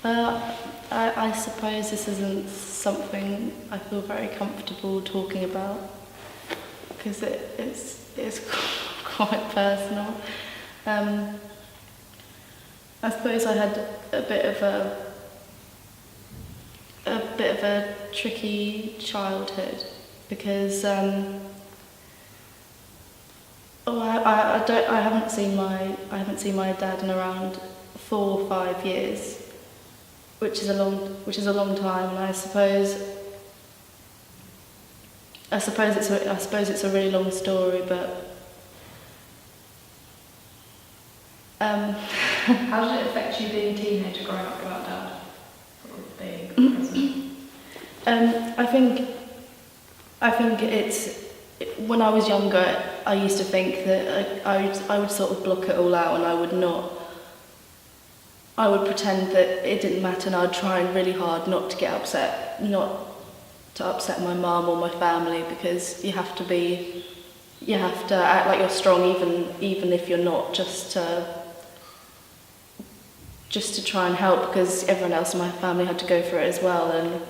I suppose this isn't something I feel very comfortable talking about because it's quite personal. I suppose I had a bit of a tricky childhood because I haven't seen my dad in around 4 or 5 years, which is a long time, and I suppose it's a really long story, but how did it affect you being a teenager growing up without dad? Sort of being present? I think it's, when I was younger, I used to think that I would sort of block it all out, and I would pretend that it didn't matter, and I'd try really hard not to get upset, not to upset my mum or my family, because you have to act like you're strong even if you're not, just to try and help, because everyone else in my family had to go through it as well. And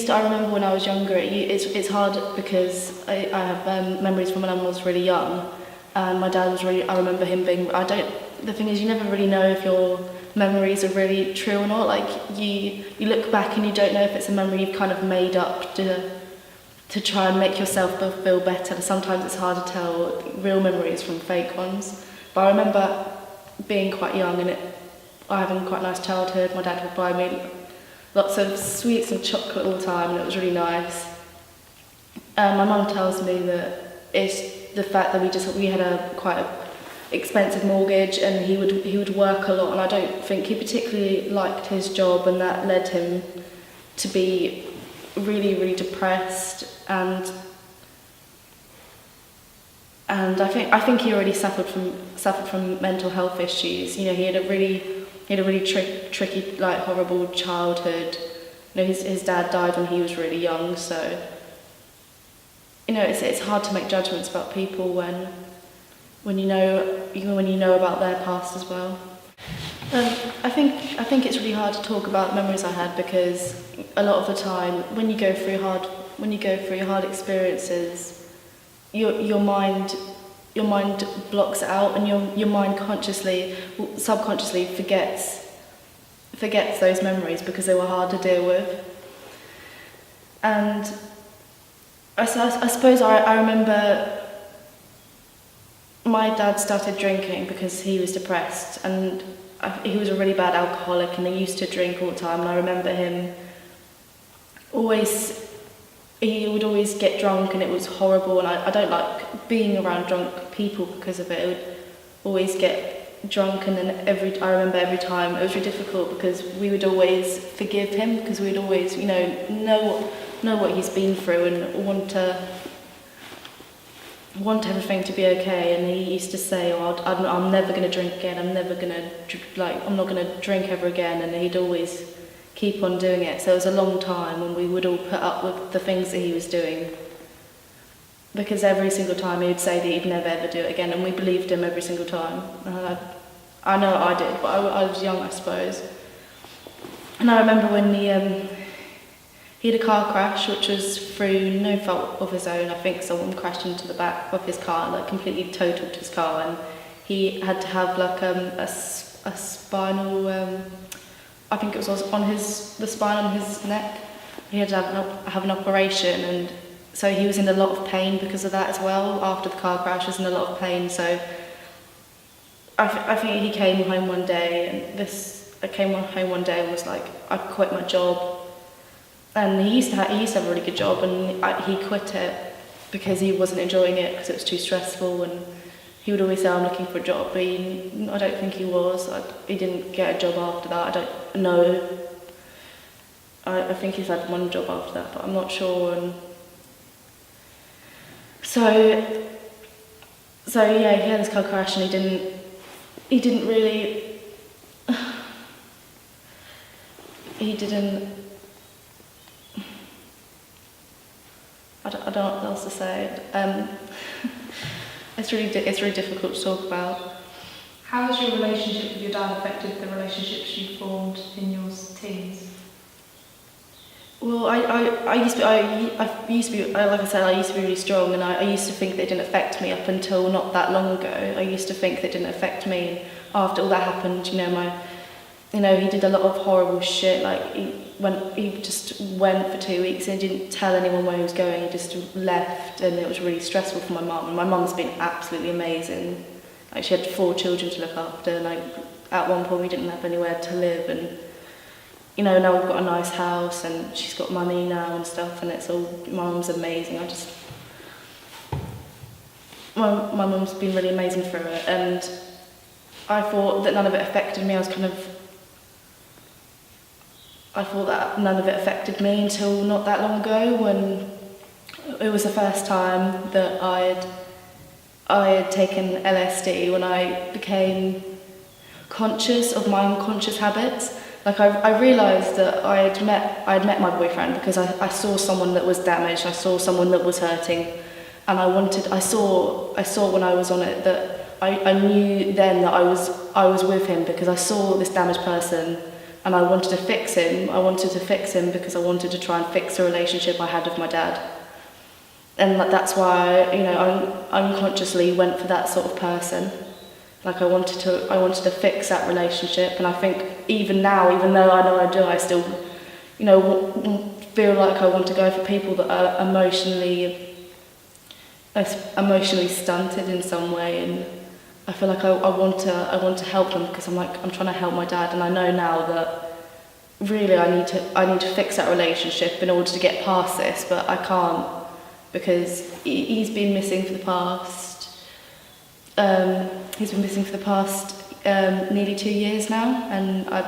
I remember when I was younger, it's hard because I have memories from when I was really young, and my dad was I remember him being, the thing is, you never really know if your memories are really true or not. Like, you look back and you don't know if it's a memory you've kind of made up to try and make yourself feel better. Sometimes it's hard to tell real memories from fake ones. But I remember being quite young and having quite a nice childhood. My dad would buy me lots of sweets and chocolate all the time, and it was really nice. My mum tells me that it's the fact that we had a quite expensive mortgage, and he would work a lot, and I don't think he particularly liked his job, and that led him to be really, really depressed, and I think he already suffered from mental health issues. You know, he had a really tricky, like, horrible childhood. You know, his dad died when he was really young, so you know, it's hard to make judgments about people when you know about their past as well. I think it's really hard to talk about memories I had, because a lot of the time when you go through hard experiences, your mind blocks it out, and your mind subconsciously forgets those memories because they were hard to deal with. And I suppose I remember my dad started drinking because he was depressed, and he was a really bad alcoholic, and he used to drink all the time, and I remember him he would always get drunk, and it was horrible, and I don't like being around drunk people because of it. It would always get drunk, and then I remember every time it was really difficult, because we would always forgive him, because we'd always, you know what he's been through, and want everything to be okay. And he used to say, I'm never going to drink again, I'm not going to drink ever again, and he'd always keep on doing it. So it was a long time when we would all put up with the things that he was doing, because every single time he would say that he'd never ever do it again, and we believed him every single time. I know I did, but I was young, I suppose. And I remember when he had a car crash, which was through no fault of his own. I think someone crashed into the back of his car, like completely totaled his car, and he had to have like a spinal, I think it was on the spine on his neck. He had to have an operation, and so he was in a lot of pain because of that as well. After the car crash, he was in a lot of pain. So I think he came home one day, and was like, I quit my job. And he used to have a really good job, and he quit it because he wasn't enjoying it, because it was too stressful, and he would always say, I'm looking for a job, but I don't think he was. He didn't get a job after that, I don't know. I think he's had one job after that, but I'm not sure. And so yeah, he had this car crash, and he didn't really, I don't know what else to say. It's really difficult to talk about. How has your relationship with your dad affected the relationships you formed in your teens? Well, I used to be, like I said, I used to be really strong, and I used to think they didn't affect me up until not that long ago. I used to think they didn't affect me, and after all that happened, he did a lot of horrible shit. Like he just went for 2 weeks and didn't tell anyone where he was going. He just left, and it was really stressful for my mum. And my mum's been absolutely amazing. Like, she had 4 children to look after. Like, at one point we didn't have anywhere to live, and now we've got a nice house, and she's got money now and stuff, and it's all, my mum's amazing. My mum's been really amazing through it, and I thought that none of it affected me. I thought that none of it affected me until not that long ago, when it was the first time that I had taken LSD, when I became conscious of my unconscious habits. Like, I realised that I had met my boyfriend because I saw someone that was damaged, I saw someone that was hurting, and I saw when I was on it that I knew then that I was with him because I saw this damaged person, and I wanted to fix him. I wanted to fix him because I wanted to try and fix the relationship I had with my dad. And that's why I unconsciously went for that sort of person. Like, I wanted to fix that relationship, and I think even now, even though I know I do, I still, feel like I want to go for people that are emotionally stunted in some way, and I feel like I want to help them because I'm trying to help my dad, and I know now that really I need to fix that relationship in order to get past this, but I can't because he's been missing for the past. He's been missing for the past nearly 2 years now, and I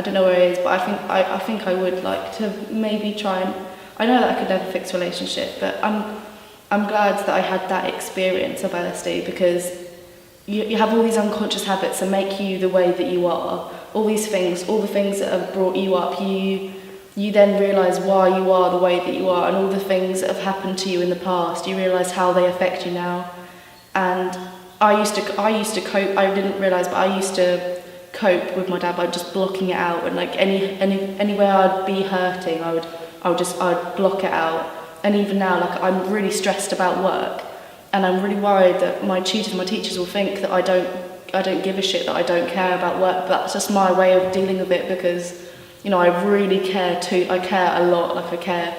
don't know where he is, but I think I would like to maybe try and. I know that I could never fix a relationship, but I'm glad that I had that experience of LSD, because you have all these unconscious habits that make you the way that you are. All the things that have brought you up, you then realise why you are the way that you are, and all the things that have happened to you in the past, you realise how they affect you now. And I used to cope. I didn't realise, but I used to cope with my dad by just blocking it out, and like anywhere I'd be hurting, I'd block it out. And even now, like, I'm really stressed about work, and I'm really worried that my teachers will think that I don't give a shit, that I don't care about work. But that's just my way of dealing with it, because I really care too. I care a lot. Like, I care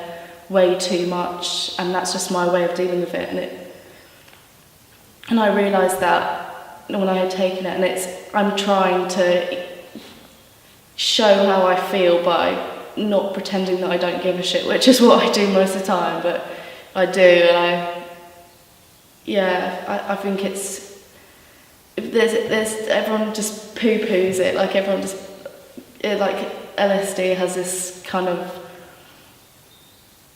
way too much, and that's just my way of dealing with it. And I realised that when I had taken it, and I'm trying to show how I feel by not pretending that I don't give a shit, which is what I do most of the time, but I do, and I think there's everyone just poo-poos it, like everyone just, like LSD has this kind of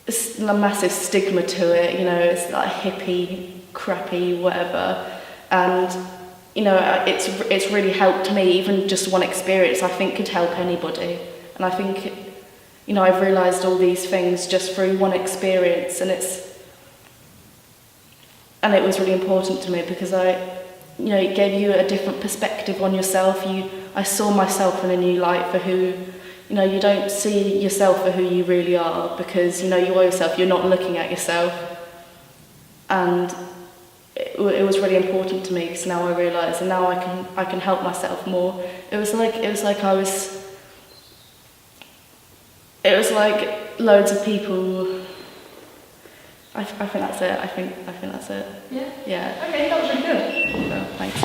a massive stigma to it, it's like hippie, crappy, whatever, and it's really helped me. Even just one experience, I think, could help anybody, and I think I've realised all these things just through one experience, and it was really important to me because it gave you a different perspective on yourself. I saw myself in a new light for who, you don't see yourself for who you really are, because you are yourself, you're not looking at yourself, and it was really important to me because now I realise, and now I can help myself more. It was like loads of people. I think that's it. I think that's it. Yeah. Yeah. Okay, that was really good. Well, thanks.